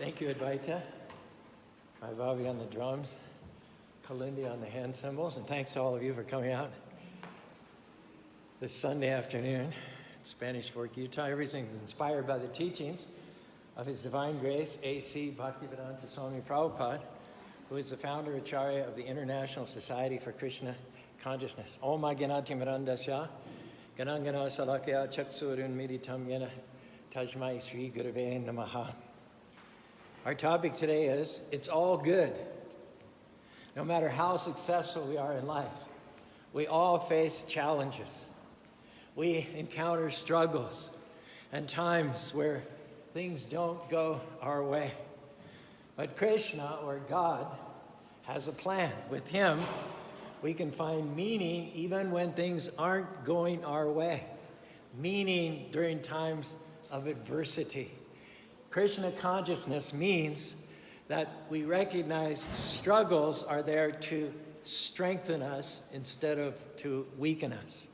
Thank you, Advaita. Vaibhavi on the drums, Kalindi on the hand cymbals, and thanks to all of you for coming out this Sunday afternoon in Spanish Fork, Utah. Everything's inspired by the teachings of His Divine Grace, A.C. Bhaktivedanta Swami Prabhupada, who is the founder Acharya of the International Society for Krishna Consciousness. Om Agyanati Mirandasya, Ganangana Salakya Chaksurun Meditam Yena Tajmai Sri Gurave Namaha. Our topic today is, it's all good. No matter how successful we are in life, we all face challenges. We encounter struggles and times where things don't go our way. But Krishna, or God, has a plan. With Him, we can find meaning even when things aren't going our way. Meaning during times of adversity. Krishna consciousness means that we recognize struggles are there to strengthen us instead of to weaken us.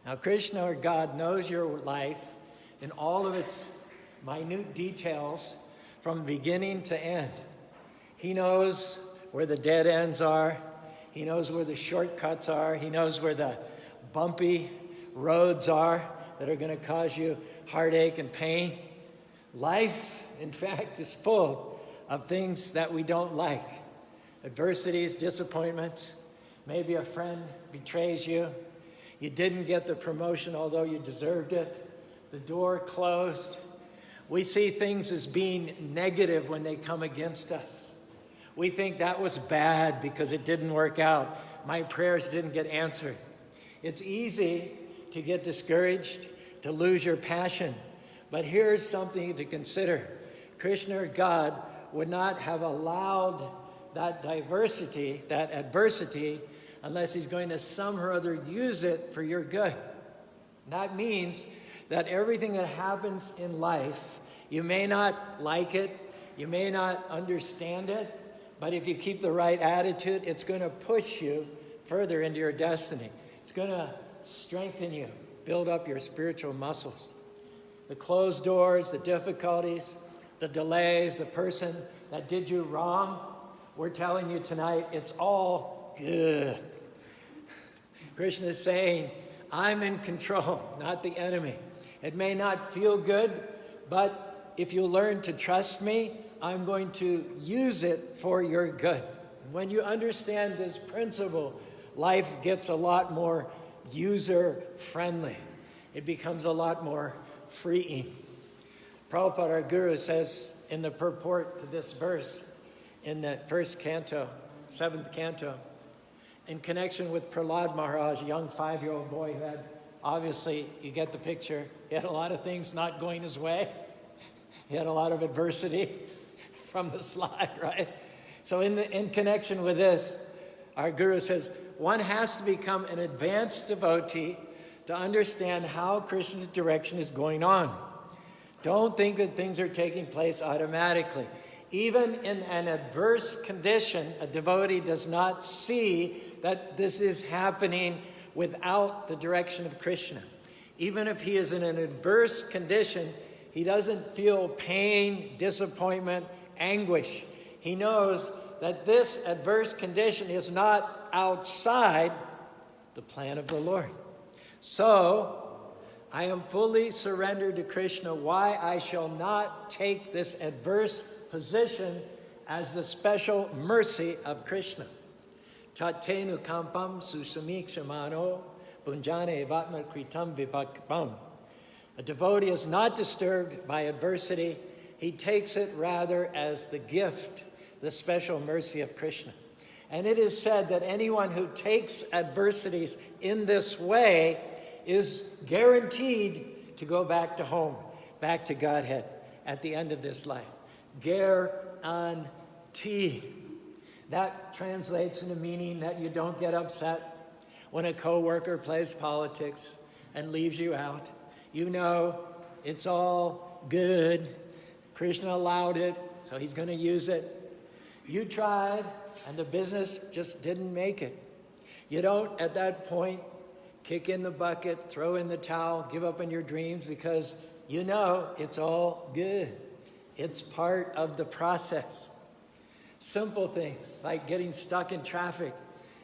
Now, Krishna, or God, knows your life in all of its minute details from beginning to end. He knows where the dead ends are. He knows where the shortcuts are. He knows where the bumpy roads are that are going to cause you heartache and pain. Life, in fact, is full of things that we don't like. Adversities, disappointments. Maybe a friend betrays you. You didn't get the promotion although you deserved it. The door closed. We see things as being negative when they come against us. We think that was bad because it didn't work out. My prayers didn't get answered. It's easy to get discouraged, to lose your passion. But here's something to consider. Krishna, or God, would not have allowed that diversity, that adversity, unless He's going to somehow or other use it for your good. That means that everything that happens in life, you may not like it, you may not understand it, but if you keep the right attitude, it's going to push you further into your destiny. It's going to strengthen you, build up your spiritual muscles. The closed doors, the difficulties, the delays, the person that did you wrong, we're telling you tonight, it's all good. Krishna is saying, I'm in control, not the enemy. It may not feel good, but if you learn to trust me, I'm going to use it for your good. When you understand this principle, life gets a lot more user-friendly. It becomes a lot more freeing. Prabhupada, our Guru, says in the purport to this verse in the first canto, 7th canto, in connection with Prahlad Maharaj, a young 5-year-old boy who had, obviously, you get the picture, he had a lot of things not going his way. He had a lot of adversity from the slide, right? So in connection with this, our Guru says, one has to become an advanced devotee to understand how Krishna's direction is going on. Don't think that things are taking place automatically. Even in an adverse condition, a devotee does not see that this is happening without the direction of Krishna. Even if he is in an adverse condition, he doesn't feel pain, disappointment, anguish. He knows that this adverse condition is not outside the plan of the Lord. So, I am fully surrendered to Krishna. Why? I shall not take this adverse position as the special mercy of Krishna. Tatenu kampam susamikshamano bunjane vatma kritam vipakpam. A devotee is not disturbed by adversity. He takes it rather as the gift, the special mercy of Krishna. And it is said that anyone who takes adversities in this way is guaranteed to go back to home, back to Godhead at the end of this life. Guaranteed. That translates into meaning that you don't get upset when a coworker plays politics and leaves you out. You know it's all good. Krishna allowed it, so He's going to use it. You tried, and the business just didn't make it. You don't, at that point, kick in the bucket, throw in the towel, give up on your dreams, because you know it's all good. It's part of the process. Simple things like getting stuck in traffic.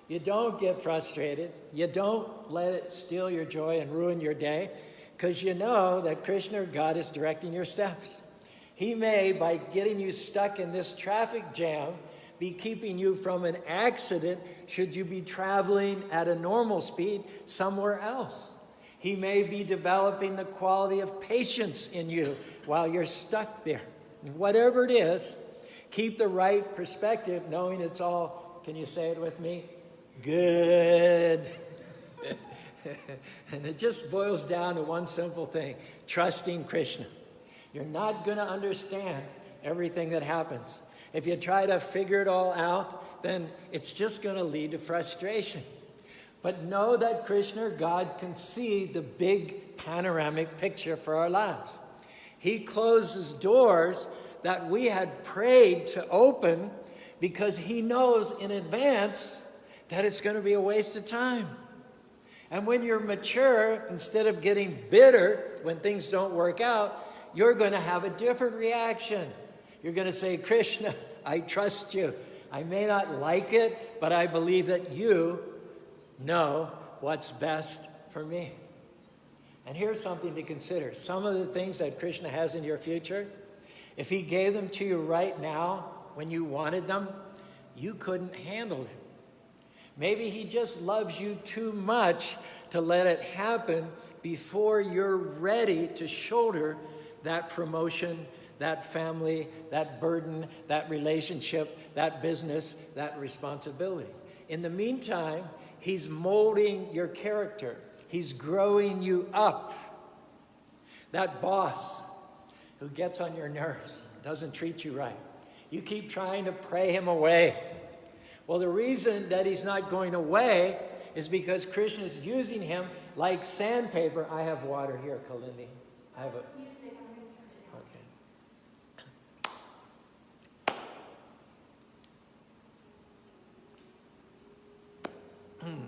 You don't get frustrated. You don't let it steal your joy and ruin your day, because you know that Krishna, or God, is directing your steps. He may, by getting you stuck in this traffic jam, be keeping you from an accident should you be traveling at a normal speed somewhere else. He may be developing the quality of patience in you while you're stuck there. Whatever it is, keep the right perspective, knowing it's all, can you say it with me? Good. And it just boils down to one simple thing: trusting Krishna. You're not going to understand everything that happens. If you try to figure it all out, then it's just going to lead to frustration. But know that Krishna, God, can see the big panoramic picture for our lives. He closes doors that we had prayed to open because he knows in advance that it's going to be a waste of time. And when you're mature, instead of getting bitter when things don't work out, you're going to have a different reaction. You're going to say, Krishna, I trust you. I may not like it, but I believe that you know what's best for me. And here's something to consider. Some of the things that Krishna has in your future, if he gave them to you right now when you wanted them, you couldn't handle it. Maybe he just loves you too much to let it happen before you're ready to shoulder that promotion, that family, that burden, that relationship, that business, that responsibility. In the meantime, he's molding your character. He's growing you up. That boss who gets on your nerves, doesn't treat you right. You keep trying to pray him away. Well, the reason that he's not going away is because Krishna is using him like sandpaper. I have water here, Kalindi. I have a...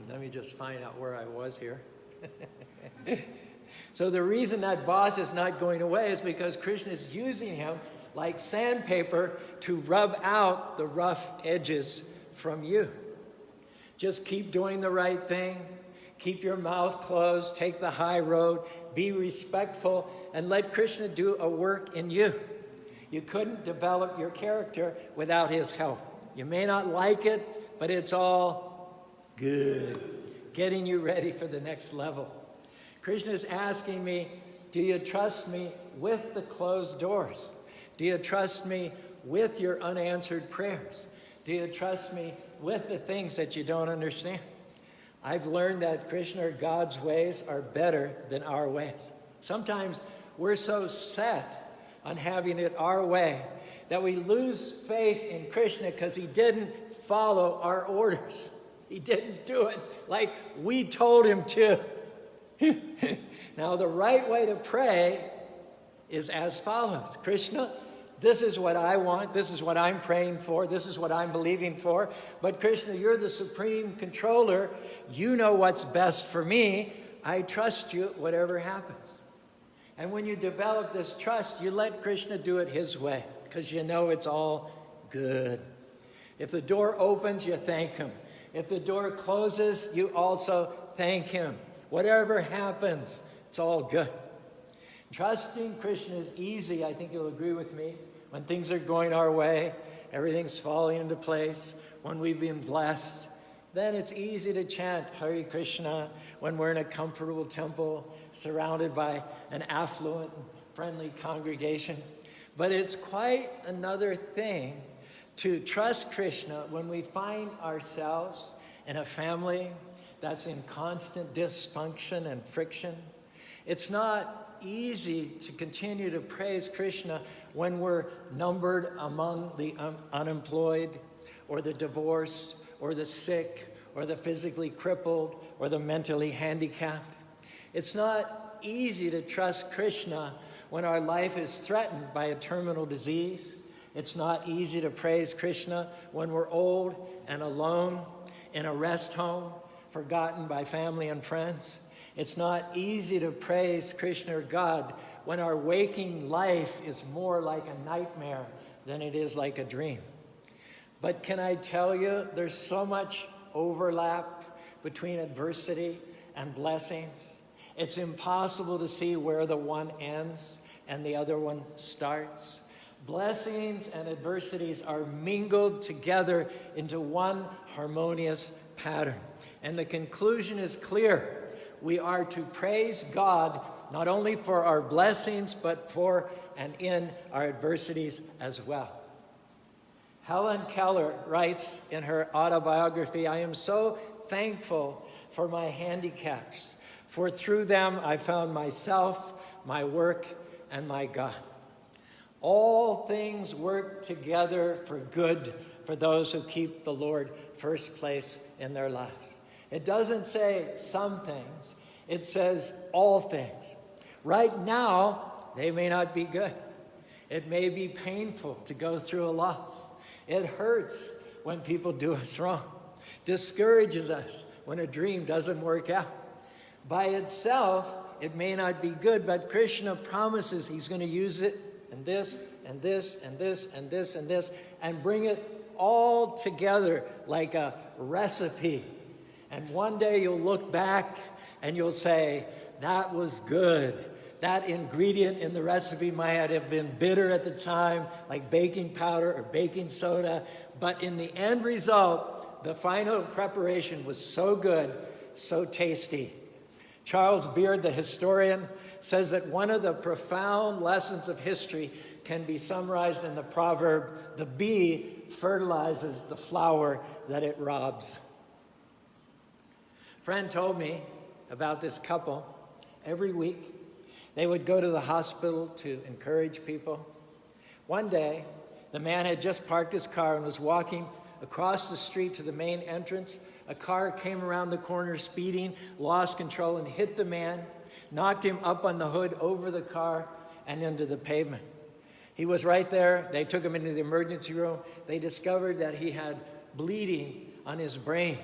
Let me just find out where I was here. So the reason that boss is not going away is because Krishna is using him like sandpaper to rub out the rough edges from you. Just keep doing the right thing. Keep your mouth closed. Take the high road. Be respectful and let Krishna do a work in you. You couldn't develop your character without his help. You may not like it, but it's all good. Getting you ready for the next level. Krishna is asking me, do you trust me with the closed doors? Do you trust me with your unanswered prayers? Do you trust me with the things that you don't understand? I've learned that Krishna, or God's ways, are better than our ways. Sometimes we're so set on having it our way that we lose faith in Krishna because he didn't follow our orders. He didn't do it like we told him to. Now, the right way to pray is as follows. Krishna, this is what I want. This is what I'm praying for. This is what I'm believing for. But Krishna, you're the supreme controller. You know what's best for me. I trust you, whatever happens. And when you develop this trust, you let Krishna do it his way because you know it's all good. If the door opens, you thank him. If the door closes, you also thank him. Whatever happens, it's all good. Trusting Krishna is easy, I think you'll agree with me, when things are going our way, everything's falling into place, when we've been blessed. Then it's easy to chant Hare Krishna when we're in a comfortable temple, surrounded by an affluent, friendly congregation. But it's quite another thing to trust Krishna when we find ourselves in a family that's in constant dysfunction and friction. It's not easy to continue to praise Krishna when we're numbered among the unemployed, or the divorced, or the sick, or the physically crippled, or the mentally handicapped. It's not easy to trust Krishna when our life is threatened by a terminal disease. It's not easy to praise Krishna when we're old and alone in a rest home, forgotten by family and friends. It's not easy to praise Krishna or God when our waking life is more like a nightmare than it is like a dream. But can I tell you, there's so much overlap between adversity and blessings. It's impossible to see where the one ends and the other one starts. Blessings and adversities are mingled together into one harmonious pattern. And the conclusion is clear. We are to praise God not only for our blessings, but for and in our adversities as well. Helen Keller writes in her autobiography, "I am so thankful for my handicaps, for through them I found myself, my work, and my God. All things work together for good for those who keep the Lord first place in their lives." It doesn't say some things, it says all things. Right now, they may not be good. It may be painful to go through a loss. It hurts when people do us wrong, discourages us when a dream doesn't work out. By itself, it may not be good, but Krishna promises he's going to use it and this, and this, and this, and this, and this, and bring it all together like a recipe. And one day you'll look back and you'll say, that was good. That ingredient in the recipe might have been bitter at the time, like baking powder or baking soda, but in the end result, the final preparation was so good, so tasty. Charles Beard, the historian, says that one of the profound lessons of history can be summarized in the proverb, "The bee fertilizes the flower that it robs." A friend told me about this couple. Every week, they would go to the hospital to encourage people. One day, the man had just parked his car and was walking across the street to the main entrance. A car came around the corner speeding, lost control, and hit the man, knocked him up on the hood, over the car, and into the pavement. He was right there. They took him into the emergency room. They discovered that he had bleeding on his brain.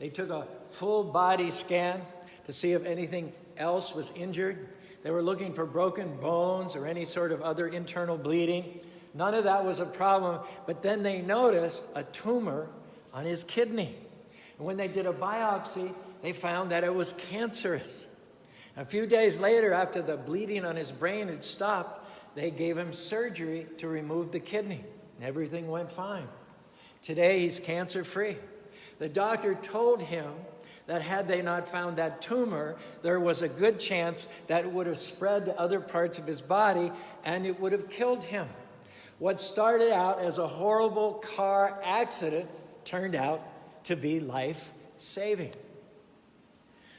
They took a full body scan to see if anything else was injured. They were looking for broken bones or any sort of other internal bleeding. None of that was a problem, but then they noticed a tumor on his kidney. And when they did a biopsy, they found that it was cancerous. A few days later, after the bleeding on his brain had stopped, they gave him surgery to remove the kidney. Everything went fine. Today, he's cancer-free. The doctor told him that had they not found that tumor, there was a good chance that it would have spread to other parts of his body and it would have killed him. What started out as a horrible car accident turned out to be life-saving.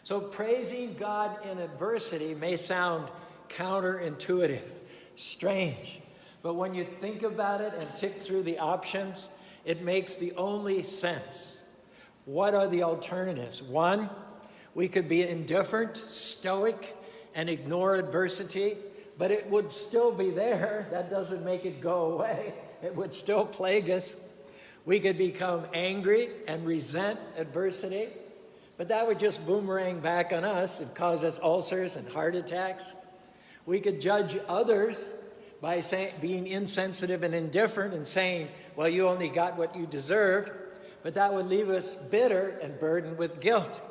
So praising God in adversity may sound counterintuitive, strange, but when you think about it and tick through the options, it makes the only sense. What are the alternatives? One, we could be indifferent, stoic, and ignore adversity, but it would still be there. That doesn't make it go away. It would still plague us. We could become angry and resent adversity, but that would just boomerang back on us and cause us ulcers and heart attacks. We could judge others by being insensitive and indifferent and saying, well, you only got what you deserved, but that would leave us bitter and burdened with guilt.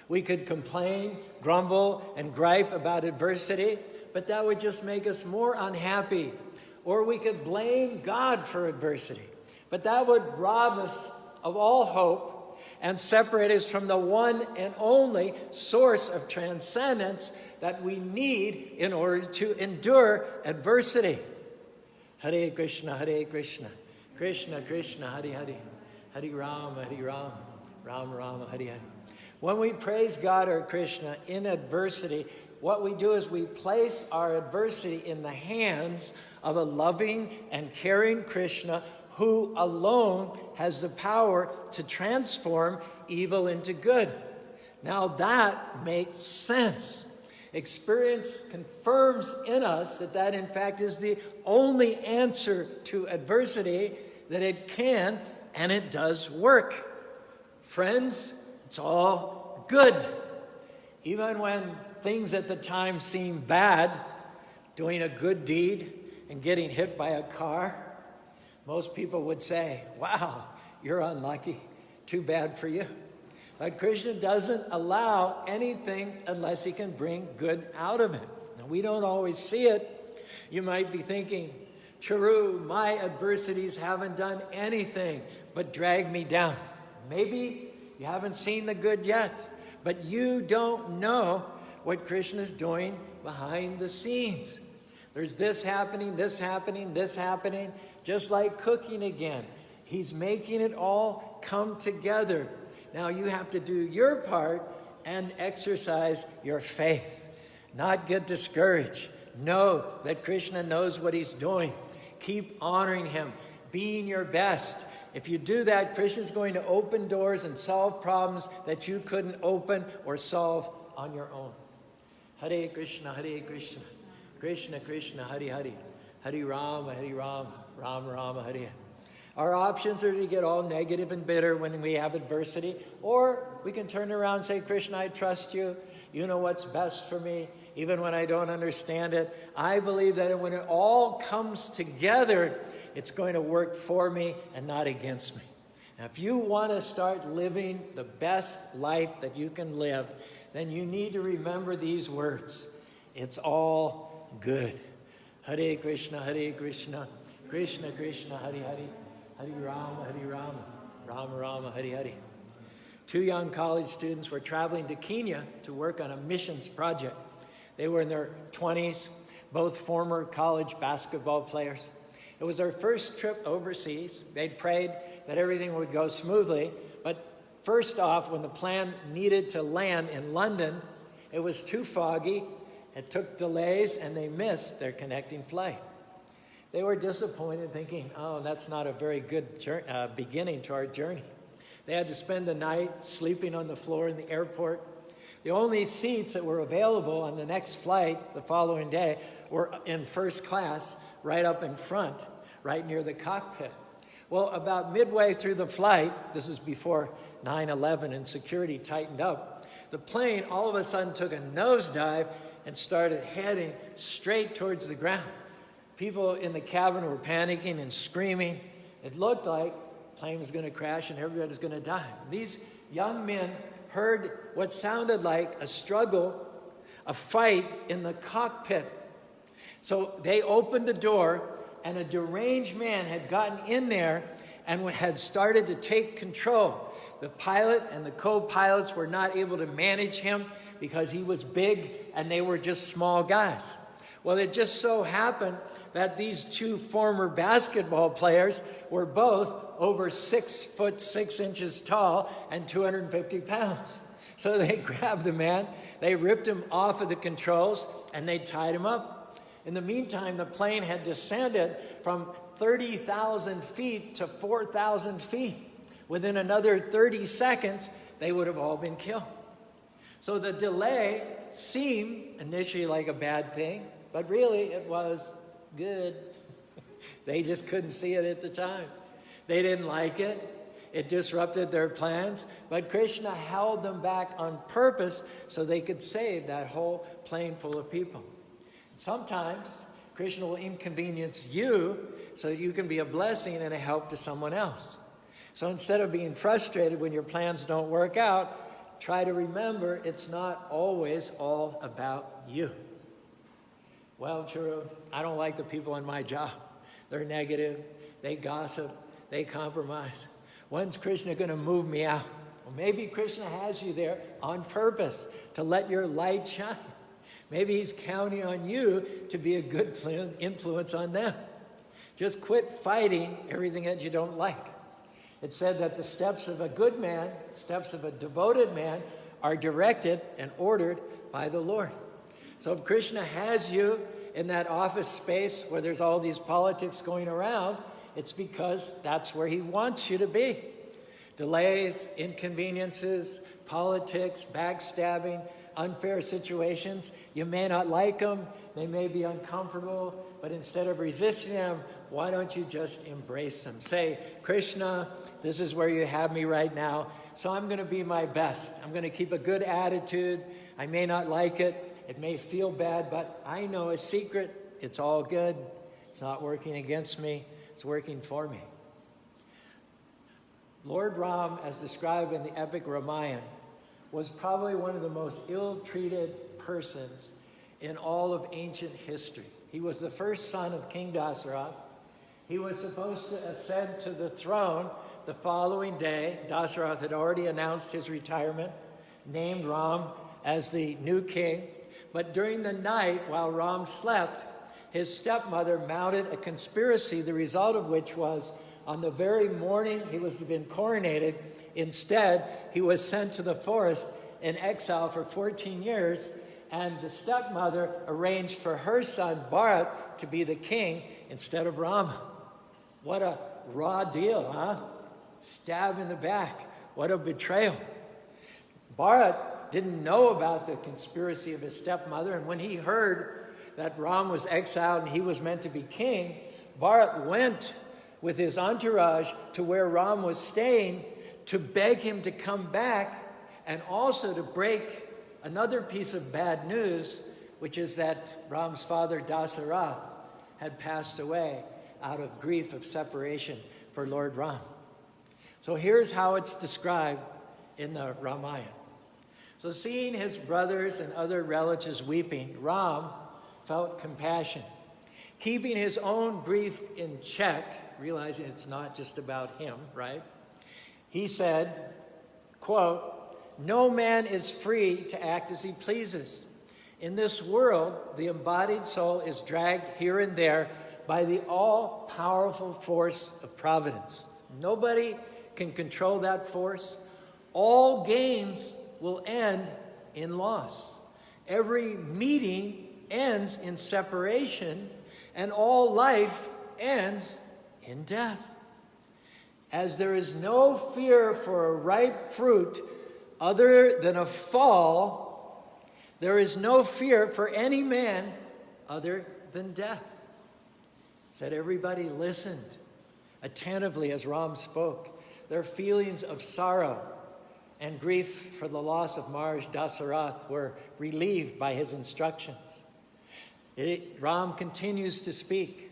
We could complain, grumble, and gripe about adversity, but that would just make us more unhappy. Or we could blame God for adversity, but that would rob us of all hope and separate us from the one and only source of transcendence that we need in order to endure adversity. Hare Krishna, Krishna Krishna, Hare Hare, Hare Rama, Rama Rama, Hare Hare. When we praise God or Krishna in adversity, what we do is we place our adversity in the hands of a loving and caring Krishna who alone has the power to transform evil into good. Now that makes sense. Experience confirms in us that in fact is the only answer to adversity, that it can and it does work. Friends, it's all good. Even when things at the time seem bad, doing a good deed and getting hit by a car, most people would say, wow, you're unlucky. Too bad for you. But Krishna doesn't allow anything unless he can bring good out of it. Now, we don't always see it. You might be thinking, Caru, my adversities haven't done anything but drag me down. Maybe you haven't seen the good yet, but you don't know what Krishna's doing behind the scenes. There's this happening, this happening, this happening, just like cooking again. He's making it all come together. Now you have to do your part and exercise your faith. Not get discouraged. Know that Krishna knows what he's doing. Keep honoring him, being your best. If you do that, Krishna's going to open doors and solve problems that you couldn't open or solve on your own. Hare Krishna, Krishna Krishna, Hare Hare, Hare Rama, Rama Rama, Hare Hare. Our options are to get all negative and bitter when we have adversity, or we can turn around and say, Krishna, I trust you. You know what's best for me, even when I don't understand it. I believe that when it all comes together, it's going to work for me and not against me. Now, if you want to start living the best life that you can live, then you need to remember these words. It's all good. Hare Krishna, Krishna Krishna, Hare Hare, Hare Rama, Rama Rama, Hare Hare. 2 young college students were traveling to Kenya to work on a missions project. They were in their 20s, both former college basketball players. It was their first trip overseas. They'd prayed that everything would go smoothly, but first off, when the plane needed to land in London, it was too foggy, it took delays, and they missed their connecting flight. They were disappointed, thinking, oh, that's not a very good beginning to our journey. They had to spend the night sleeping on the floor in the airport. The only seats that were available on the next flight the following day were in first class, right up in front, right near the cockpit. Well, about midway through the flight, this is before 9/11 and security tightened up, the plane all of a sudden took a nosedive and started heading straight towards the ground. People in the cabin were panicking and screaming. It looked like the plane was going to crash and everybody was going to die. These young men heard what sounded like a struggle, a fight in the cockpit. So they opened the door, and a deranged man had gotten in there and had started to take control. The pilot and the co-pilots were not able to manage him because he was big and they were just small guys. Well, it just so happened that these 2 former basketball players were both over 6'6" tall and 250 pounds. So they grabbed the man, they ripped him off of the controls, and they tied him up. In the meantime, the plane had descended from 30,000 feet to 4,000 feet. Within another 30 seconds, they would have all been killed. So the delay seemed initially like a bad thing, but really it was good. They just couldn't see it at the time. They didn't like it. It disrupted their plans, but Krishna held them back on purpose so they could save that whole plane full of people. Sometimes Krishna will inconvenience you so that you can be a blessing and a help to someone else. So instead of being frustrated when your plans don't work out, try to remember it's not always all about you. Well, Caru, I don't like the people on my job. They're negative, they gossip, they compromise. When's Krishna going to move me out? Well, maybe Krishna has you there on purpose to let your light shine. Maybe he's counting on you to be a good influence on them. Just quit fighting everything that you don't like. It said that the steps of a good man, steps of a devoted man, are directed and ordered by the Lord. So if Krishna has you in that office space where there's all these politics going around, it's because that's where he wants you to be. Delays, inconveniences, politics, backstabbing, unfair situations. You may not like them. They may be uncomfortable. But instead of resisting them, why don't you just embrace them? Say, Krishna, this is where you have me right now. so I'm going to be my best. I'm going to keep a good attitude. I may not like it. It may feel bad, but I know a secret. It's all good. It's not working against me. It's working for me. Lord Ram, as described in the epic Ramayana, was probably one of the most ill-treated persons in all of ancient history. He was the first son of King Dasarath. He was supposed to ascend to the throne the following day. Dasarath had already announced his retirement, named Ram as the new king. But during the night, while Ram slept, his stepmother mounted a conspiracy, the result of which was, on the very morning he was to be coronated, instead, he was sent to the forest in exile for 14 years, and the stepmother arranged for her son, Bharat, to be the king instead of Rama. What a raw deal, huh? Stab in the back. What a betrayal. Bharat didn't know about the conspiracy of his stepmother, and when he heard that Ram was exiled and he was meant to be king, Bharat went with his entourage to where Ram was staying to beg him to come back, and also to break another piece of bad news, which is that Ram's father Dasarath had passed away out of grief of separation for Lord Ram. So here's how it's described in the Ramayana. So seeing his brothers and other relatives weeping, Ram felt compassion. Keeping his own grief in check, realizing it's not just about him, right? He said, quote, "No man is free to act as he pleases. In this world, the embodied soul is dragged here and there by the all-powerful force of providence. Nobody can control that force. All gains will end in loss. Every meeting ends in separation, and all life ends in death. As there is no fear for a ripe fruit other than a fall, there is no fear for any man other than death." Said everybody listened attentively as Ram spoke. Their feelings of sorrow and grief for the loss of Maharaj Dasarath were relieved by his instructions. Ram continues to speak.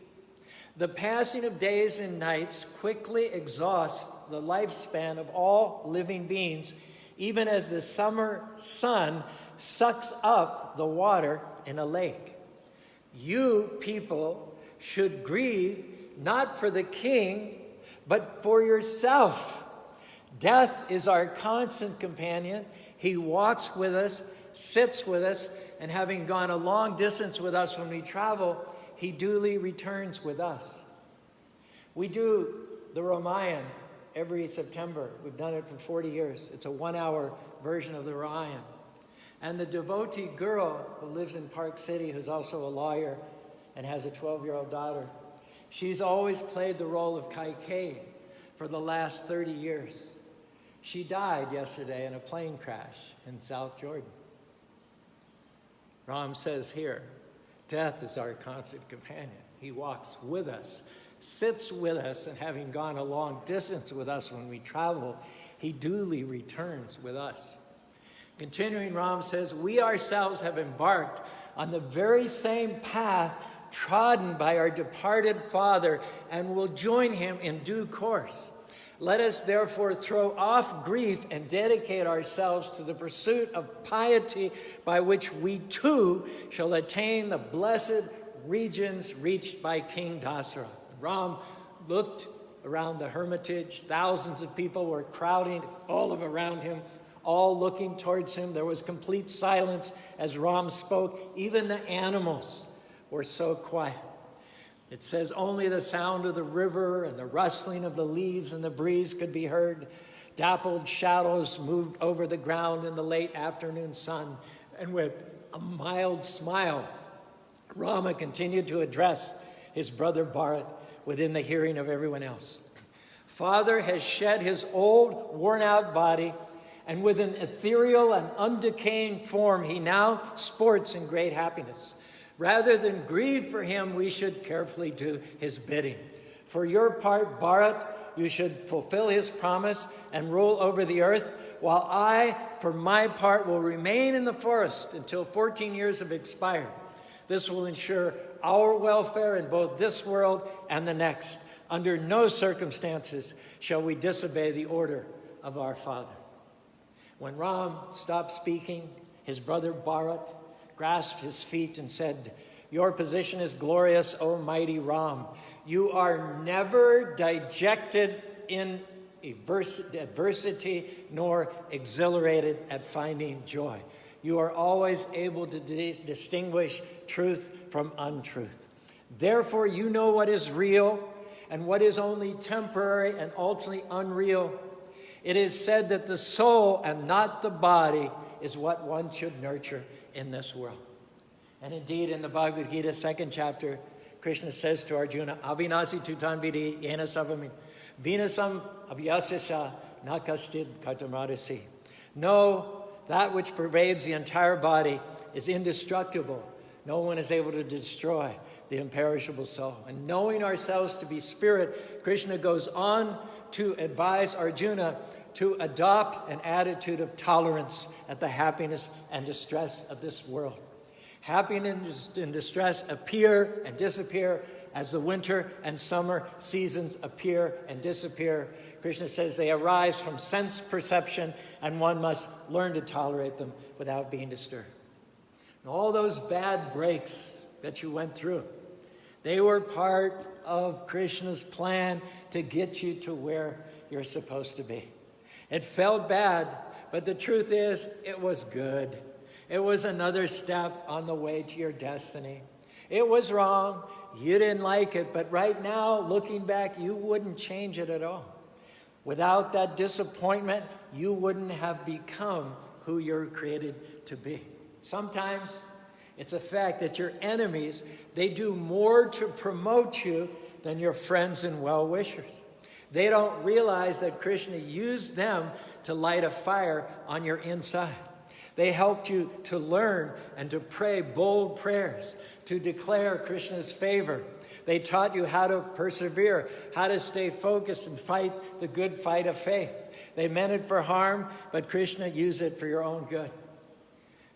"The passing of days and nights quickly exhausts the lifespan of all living beings, even as the summer sun sucks up the water in a lake. You people should grieve not for the king, but for yourself. Death is our constant companion. He walks with us, sits with us, and having gone a long distance with us when we travel, he duly returns with us." We do the Ramayana every September. We've done it for 40 years. It's a 1-hour version of the Ramayana. And the devotee girl who lives in Park City, who's also a lawyer and has a 12-year-old daughter, she's always played the role of Kaikeyi for the last 30 years. She died yesterday in a plane crash in South Jordan. Ram says here, death is our constant companion. He walks with us, sits with us, and having gone a long distance with us when we travel, he duly returns with us. Continuing, Ram says, "We ourselves have embarked on the very same path trodden by our departed father and will join him in due course. Let us therefore throw off grief and dedicate ourselves to the pursuit of piety by which we too shall attain the blessed regions reached by King Dasarath." Ram looked around the hermitage. Thousands of people were crowding all around him, all looking towards him. There was complete silence as Ram spoke. Even the animals were so quiet. It says only the sound of the river and the rustling of the leaves in the breeze could be heard. Dappled shadows moved over the ground in the late afternoon sun. And with a mild smile, Rama continued to address his brother Bharat within the hearing of everyone else. "Father has shed his old, worn-out body, and with an ethereal and undecaying form, he now sports in great happiness. Rather than grieve for him, we should carefully do his bidding. For your part, Bharat, you should fulfill his promise and rule over the earth, while I, for my part, will remain in the forest until 14 years have expired. This will ensure our welfare in both this world and the next. Under no circumstances shall we disobey the order of our father." When Ram stopped speaking, his brother Bharat grasped his feet and said, "Your position is glorious, O mighty Ram. You are never dejected in adversity nor exhilarated at finding joy. You are always able to distinguish truth from untruth. Therefore, you know what is real and what is only temporary and ultimately unreal. It is said that the soul and not the body is what one should nurture in this world." And indeed, in the Bhagavad Gita, 2nd chapter, Krishna says to Arjuna, "Avinasi tutan vidi yena savami vinasam abhyasya nakastid kartamarasi." No, that which pervades the entire body is indestructible. No one is able to destroy the imperishable soul. And knowing ourselves to be spirit, Krishna goes on to advise Arjuna to adopt an attitude of tolerance at the happiness and distress of this world. Happiness and distress appear and disappear as the winter and summer seasons appear and disappear. Krishna says they arise from sense perception, and one must learn to tolerate them without being disturbed. And all those bad breaks that you went through, they were part of Krishna's plan to get you to where you're supposed to be. It felt bad, but the truth is, it was good. It was another step on the way to your destiny. It was wrong. You didn't like it, but right now, looking back, you wouldn't change it at all. Without that disappointment, you wouldn't have become who you're created to be. Sometimes it's a fact that your enemies, they do more to promote you than your friends and well-wishers. They don't realize that Krishna used them to light a fire on your inside. They helped you to learn and to pray bold prayers, to declare Krishna's favor. They taught you how to persevere, how to stay focused and fight the good fight of faith. They meant it for harm, but Krishna used it for your own good.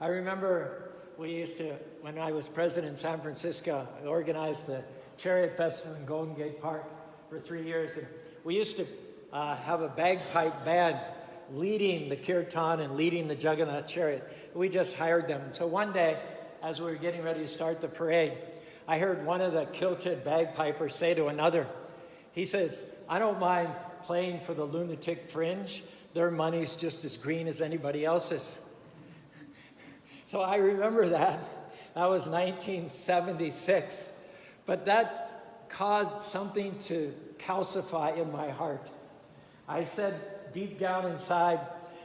I remember we used to, when I was president in San Francisco, I organized the Chariot Festival in Golden Gate Park for 3 years. And we used to have a bagpipe band leading the Kirtan and leading the Jagannath chariot. We just hired them. So one day, as we were getting ready to start the parade, I heard one of the kilted bagpipers say to another, he says, "I don't mind playing for the lunatic fringe. Their money's just as green as anybody else's." So I remember that. That was 1976. But that caused something to calcify in my heart. I said deep down inside,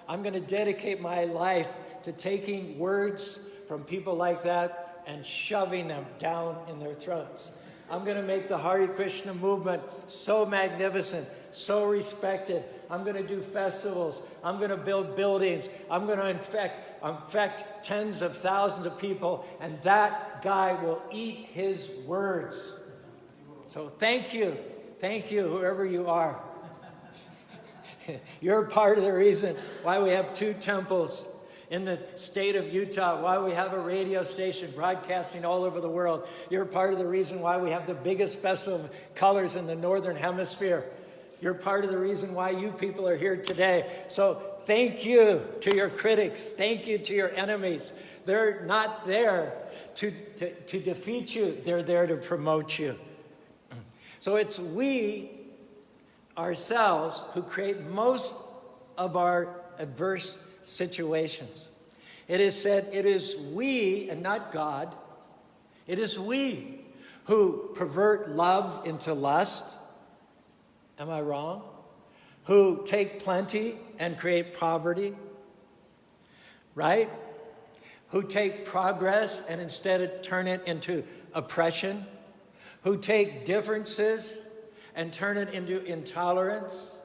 I'm going to dedicate my life to taking words from people like that and shoving them down in their throats. I'm going to make the Hare Krishna movement so magnificent, so respected. I'm going to do festivals. I'm going to build buildings. I'm going to infect tens of thousands of people, and that guy will eat his words. So thank you, whoever you are. You're part of the reason why we have 2 temples in the state of Utah, why we have a radio station broadcasting all over the world. You're part of the reason why we have the biggest festival of colors in the Northern Hemisphere. You're part of the reason why you people are here today. So thank you to your critics. Thank you to your enemies. They're not there to defeat you. They're there to promote you. So it's we ourselves who create most of our adverse situations. It is said it is we and not God. It is we who pervert love into lust. Am I wrong? Who take plenty and create poverty. Right? Who take progress and instead turn it into oppression. Who take differences and turn it into intolerance?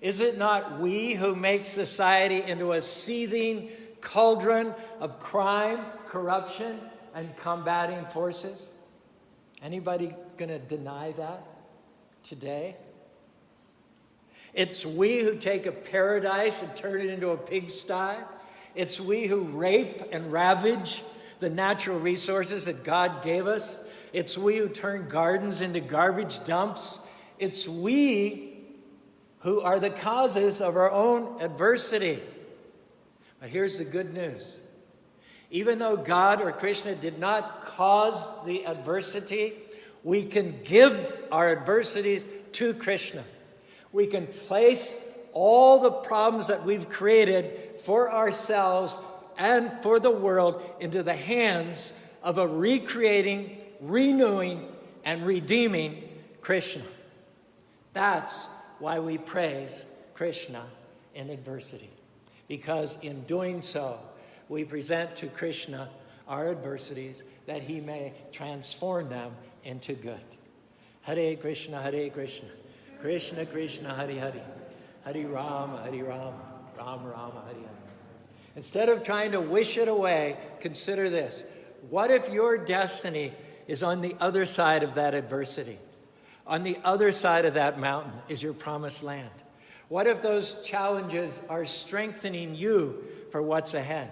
Is it not we who make society into a seething cauldron of crime, corruption, and combating forces? Anybody going to deny that today? It's we who take a paradise and turn it into a pigsty. It's we who rape and ravage the natural resources that God gave us. It's we who turn gardens into garbage dumps. It's we who are the causes of our own adversity. But here's the good news. Even though God or Krishna did not cause the adversity, we can give our adversities to Krishna. We can place all the problems that we've created for ourselves and for the world into the hands of a recreating, renewing, and redeeming Krishna. That's why we praise Krishna in adversity. Because in doing so, we present to Krishna our adversities that he may transform them into good. Hare Krishna, Krishna Krishna, Hare Hare, Hare Rama, Rama Rama, Hare Hare. Instead of trying to wish it away, consider this. What if your destiny is on the other side of that adversity? On the other side of that mountain is your promised land. What if those challenges are strengthening you for what's ahead?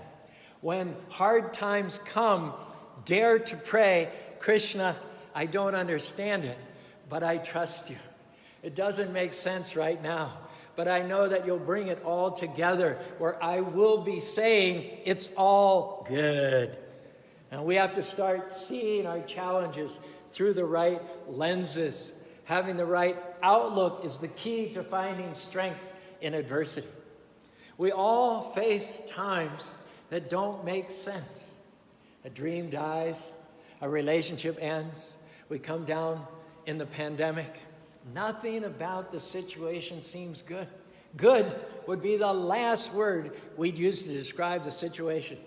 When hard times come, dare to pray, Krishna, I don't understand it, but I trust you. It doesn't make sense right now, but I know that you'll bring it all together where I will be saying it's all good. And we have to start seeing our challenges through the right lenses. Having the right outlook is the key to finding strength in adversity. We all face times that don't make sense. A dream dies, a relationship ends, we come down in the pandemic. Nothing about the situation seems good. Good would be the last word we'd use to describe the situation.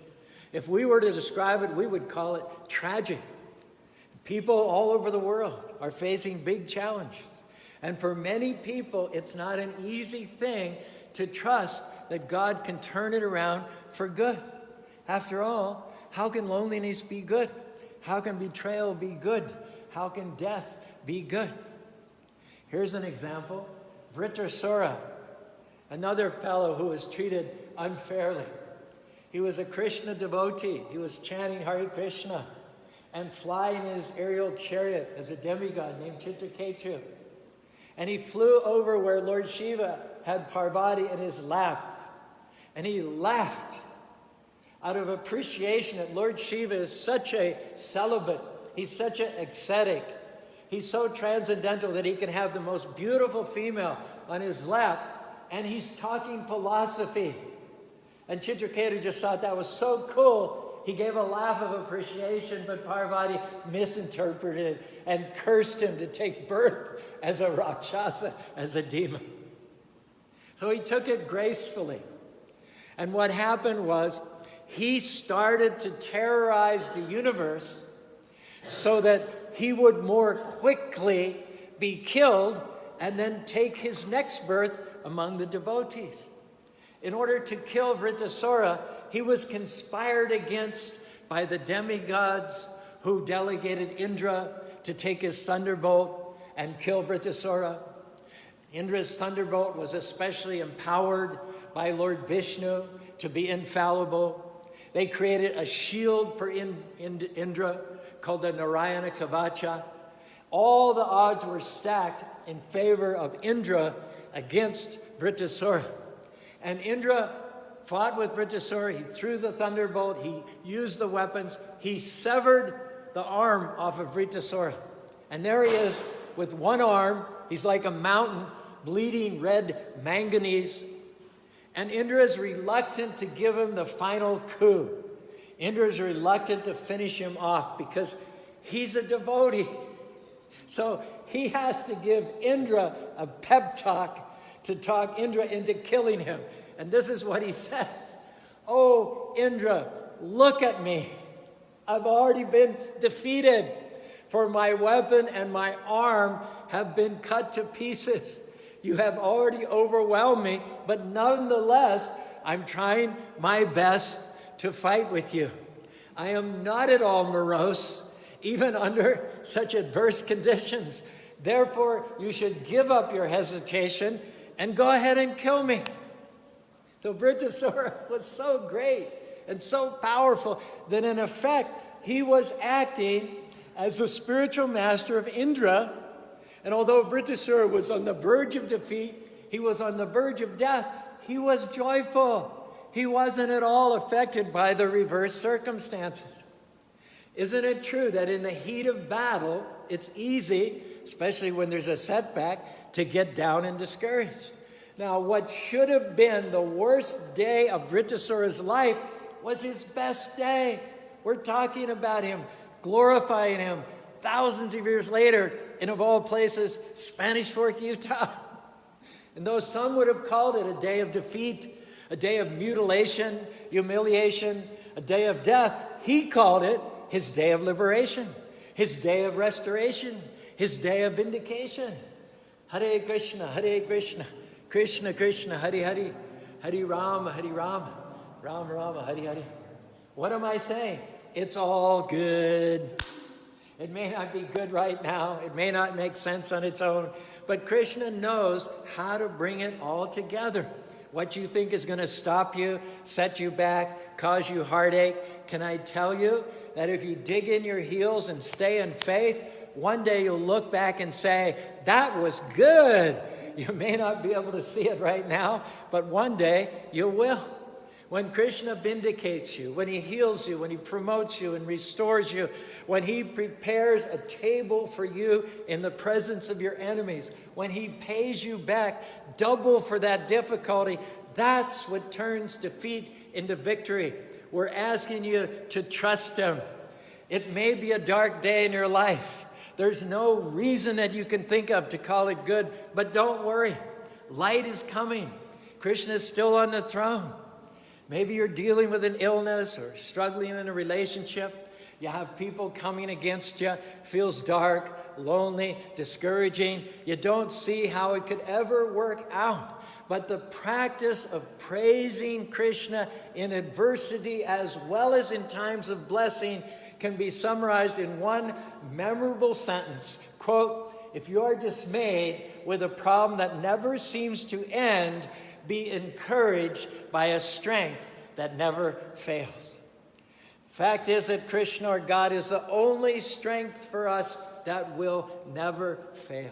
If we were to describe it, we would call it tragic. People all over the world are facing big challenges. And for many people, it's not an easy thing to trust that God can turn it around for good. After all, how can loneliness be good? How can betrayal be good? How can death be good? Here's an example. Vritrasura, another fellow who was treated unfairly. He was a Krishna devotee. He was chanting Hare Krishna and flying in his aerial chariot as a demigod named Chitraketu. And he flew over where Lord Shiva had Parvati in his lap. And he laughed out of appreciation that Lord Shiva is such a celibate. He's such an ascetic. He's so transcendental that he can have the most beautiful female on his lap, and he's talking philosophy. And Chitraketu just thought that was so cool. He gave a laugh of appreciation, but Parvati misinterpreted and cursed him to take birth as a Rakshasa, as a demon. So he took it gracefully. And what happened was, he started to terrorize the universe so that he would more quickly be killed and then take his next birth among the devotees. In order to kill Vritrasura, he was conspired against by the demigods who delegated Indra to take his thunderbolt and kill Vritrasura. Indra's thunderbolt was especially empowered by Lord Vishnu to be infallible. They created a shield for Indra called the Narayana Kavacha. All the odds were stacked in favor of Indra against Vritrasura. And Indra fought with Vritrasura. He threw the thunderbolt. He used the weapons. He severed the arm off of Vritrasura. And there he is with one arm. He's like a mountain, bleeding red manganese. And Indra is reluctant to give him the final coup. Indra is reluctant to finish him off because he's a devotee. So he has to give Indra a pep talk to talk Indra into killing him. And this is what he says. Oh, Indra, look at me. I've already been defeated, for my weapon and my arm have been cut to pieces. You have already overwhelmed me, but nonetheless, I'm trying my best to fight with you. I am not at all morose, even under such adverse conditions. Therefore, you should give up your hesitation and go ahead and kill me. So Vritrasura was so great and so powerful that in effect, he was acting as the spiritual master of Indra. And although Vritrasura was on the verge of defeat, he was on the verge of death, he was joyful. He wasn't at all affected by the reverse circumstances. Isn't it true that in the heat of battle, it's easy, especially when there's a setback, to get down and discouraged? Now, what should have been the worst day of Vritrasura's life was his best day. We're talking about him, glorifying him, thousands of years later, in, of all places, Spanish Fork, Utah. And though some would have called it a day of defeat, a day of mutilation, humiliation, a day of death, he called it his day of liberation, his day of restoration, his day of vindication. Hare Krishna, Krishna Krishna, Hare Hare, Hare Rama, Rama Rama, Hare Hare. What am I saying? It's all good. It may not be good right now. It may not make sense on its own. But Krishna knows how to bring it all together. What you think is going to stop you, set you back, cause you heartache, can I tell you that if you dig in your heels and stay in faith, one day you'll look back and say, that was good. You may not be able to see it right now, but one day you will. When Krishna vindicates you, when he heals you, when he promotes you and restores you, when he prepares a table for you in the presence of your enemies, when he pays you back double for that difficulty, that's what turns defeat into victory. We're asking you to trust him. It may be a dark day in your life. There's no reason that you can think of to call it good, but don't worry. Light is coming. Krishna is still on the throne. Maybe you're dealing with an illness or struggling in a relationship. You have people coming against you. Feels dark, lonely, discouraging. You don't see how it could ever work out. But the practice of praising Krishna in adversity as well as in times of blessing can be summarized in one memorable sentence. Quote, if you are dismayed with a problem that never seems to end, be encouraged by a strength that never fails. Fact is that Krishna or God is the only strength for us that will never fail.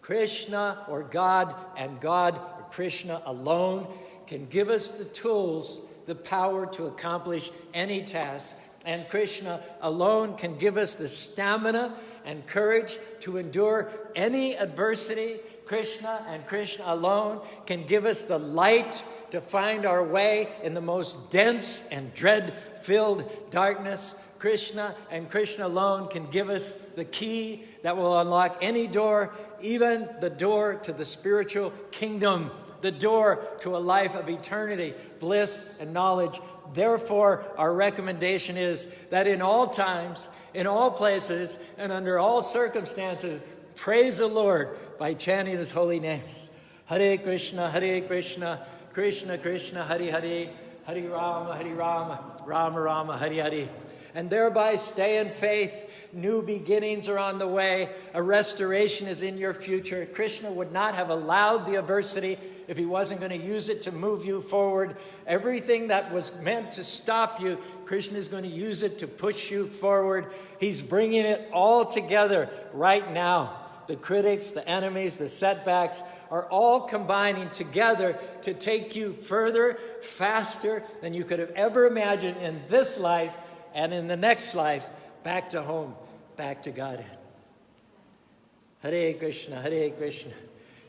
Krishna or God and God or Krishna alone can give us the tools, the power to accomplish any task. And Krishna alone can give us the stamina and courage to endure any adversity. Krishna and Krishna alone can give us the light to find our way in the most dense and dread-filled darkness. Krishna and Krishna alone can give us the key that will unlock any door, even the door to the spiritual kingdom, the door to a life of eternity, bliss, and knowledge. Therefore, our recommendation is that in all times, in all places, and under all circumstances, praise the Lord by chanting his holy names. Hare Krishna, Krishna Krishna, Hare Hare, Hare Rama, Rama Rama, Hare Hare. And thereby stay in faith. New beginnings are on the way. A restoration is in your future. Krishna would not have allowed the adversity if he wasn't going to use it to move you forward. Everything that was meant to stop you, Krishna is going to use it to push you forward. He's bringing it all together right now. The critics, the enemies, the setbacks are all combining together to take you further, faster than you could have ever imagined in this life and in the next life, back to home, back to Godhead. Hare Krishna,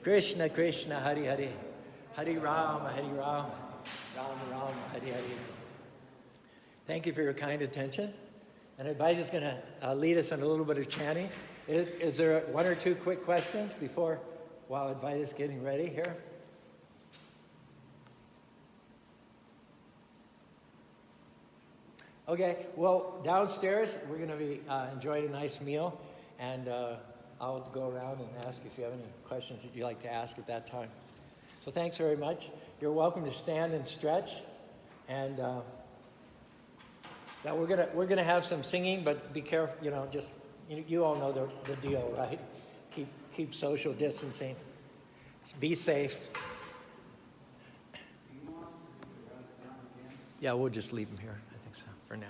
Krishna Krishna, Hare Hare, Hare Rama, Rama Rama, Hare Hare. Thank you for your kind attention. And Advaita is going to lead us in a little bit of chanting. Is there one or two quick questions while Advaita is getting ready here? Okay, well, downstairs, we're going to be enjoying a nice meal, and I'll go around and ask if you have any questions that you'd like to ask at that time. So thanks very much. You're welcome to stand and stretch, and now we're gonna have some singing, but be careful, you all know the deal, right? Keep social distancing. Be safe. Yeah, we'll just leave them here. I think so for now.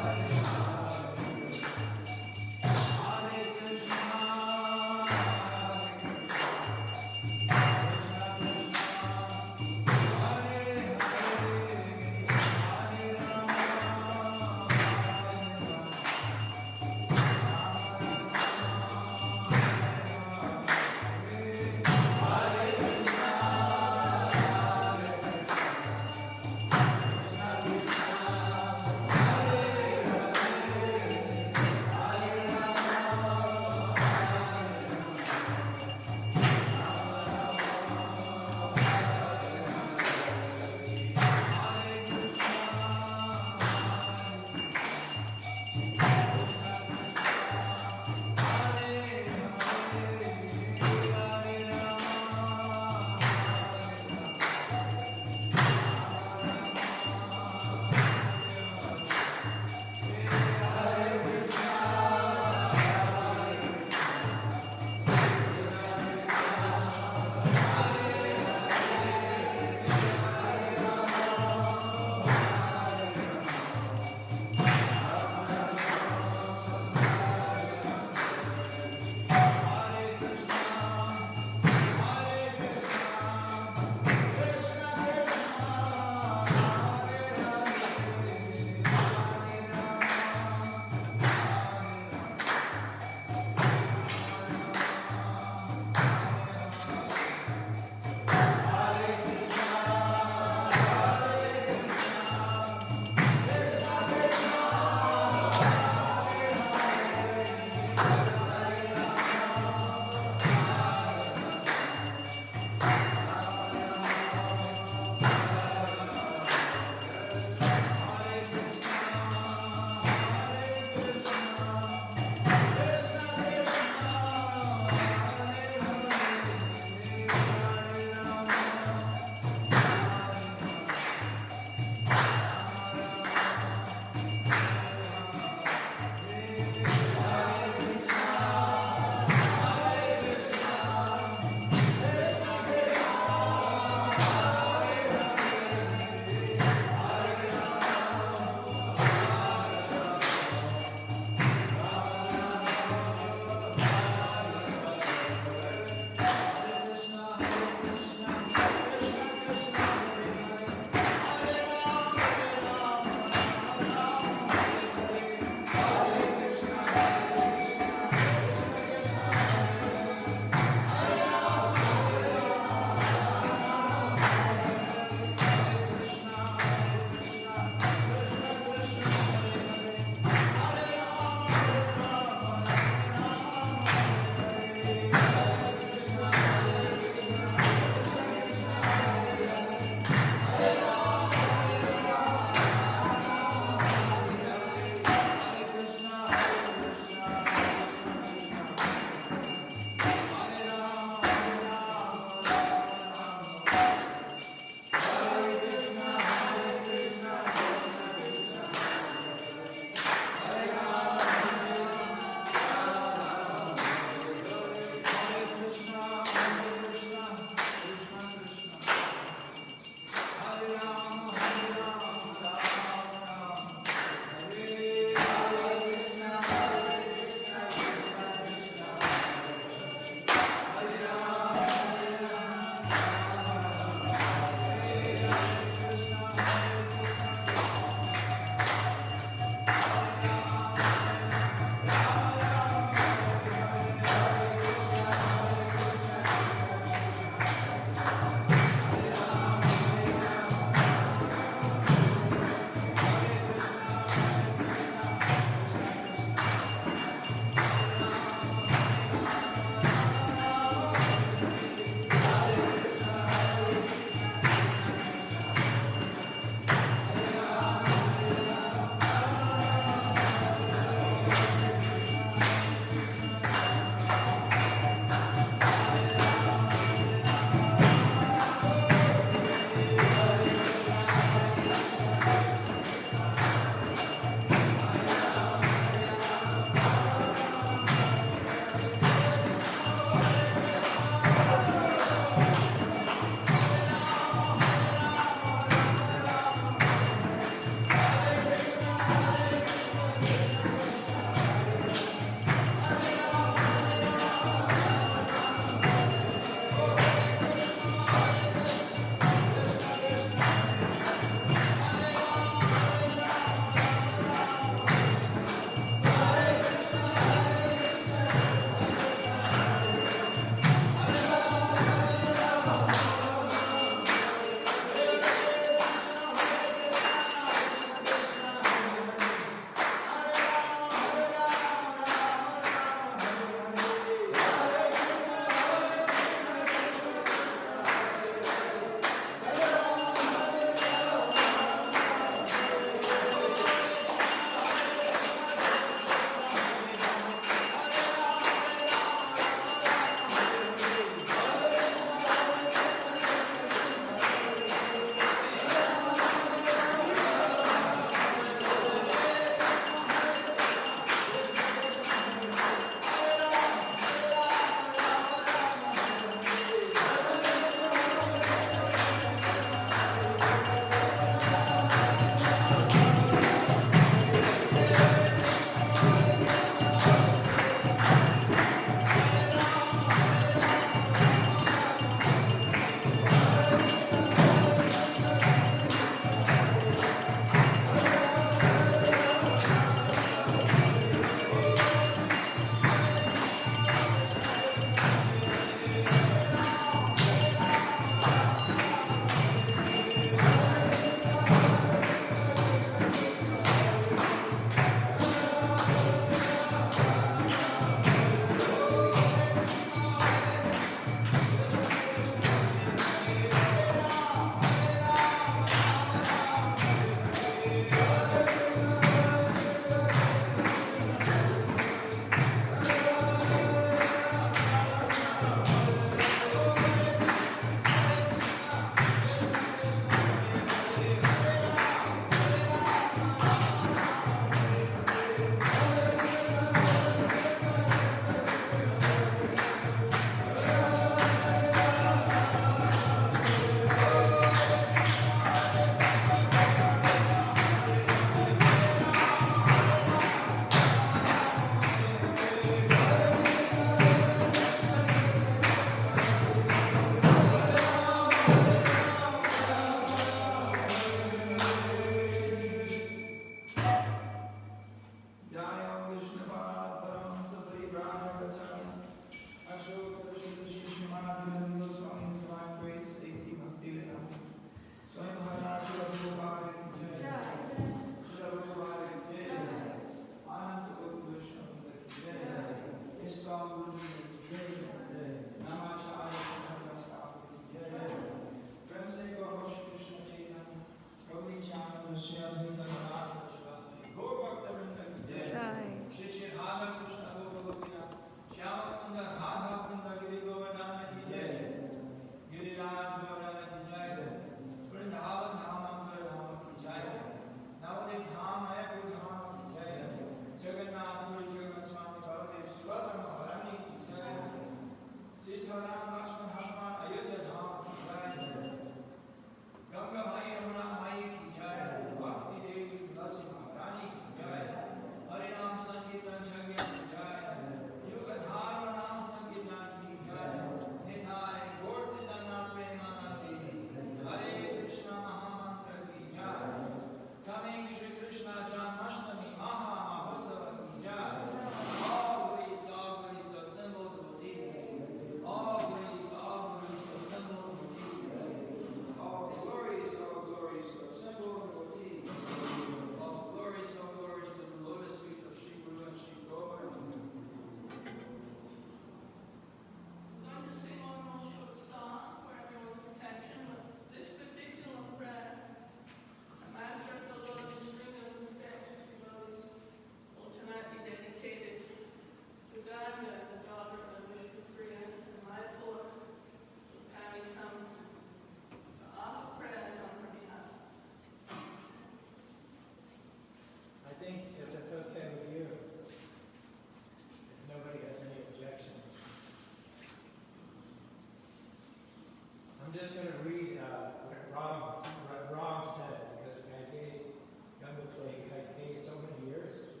I'm just going to read what Ram said, because Ganga played Kaite so many years.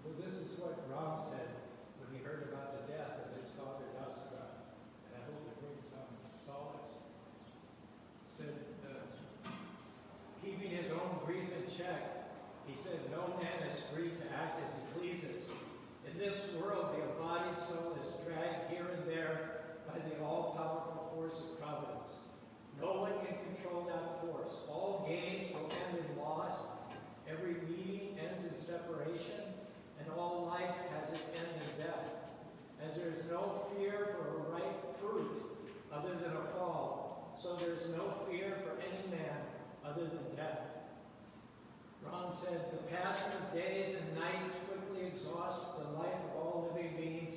So this is what Ram said when he heard about the death of his father Dasara, and I hope it brings some solace. He said, keeping his own grief in check, he said, no man is free to act as he pleases. In this world, the embodied soul is dragged here and there by the all-powerful force of providence. No one can control that force. All gains will end in loss. Every meeting ends in separation, and all life has its end in death. As there is no fear for a ripe fruit other than a fall, so there is no fear for any man other than death. Ram said, the passing of days and nights quickly exhausts the life of all living beings,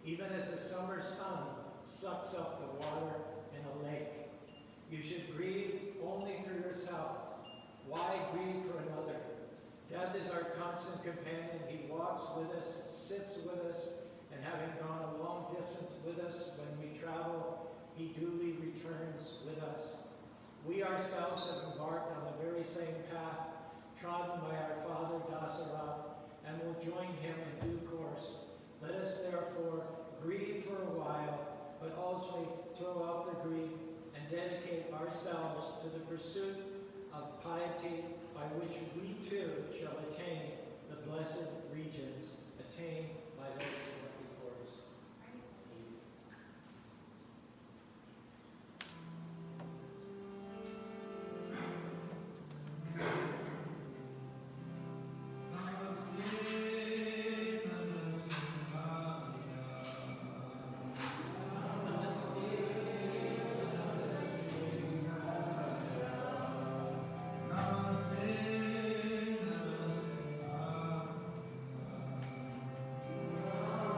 even as the summer sun sucks up the water in a lake. You should grieve only for yourself. Why grieve for another? Death is our constant companion. He walks with us, sits with us, and having gone a long distance with us when we travel, he duly returns with us. We ourselves have embarked on the very same path trodden by our father Dasara, and will join him in due course. Let us therefore grieve for a while, but ultimately throw off the grief and dedicate ourselves to the pursuit of piety, by which we too shall attain the blessed regions attained by those who went before us. Namaste.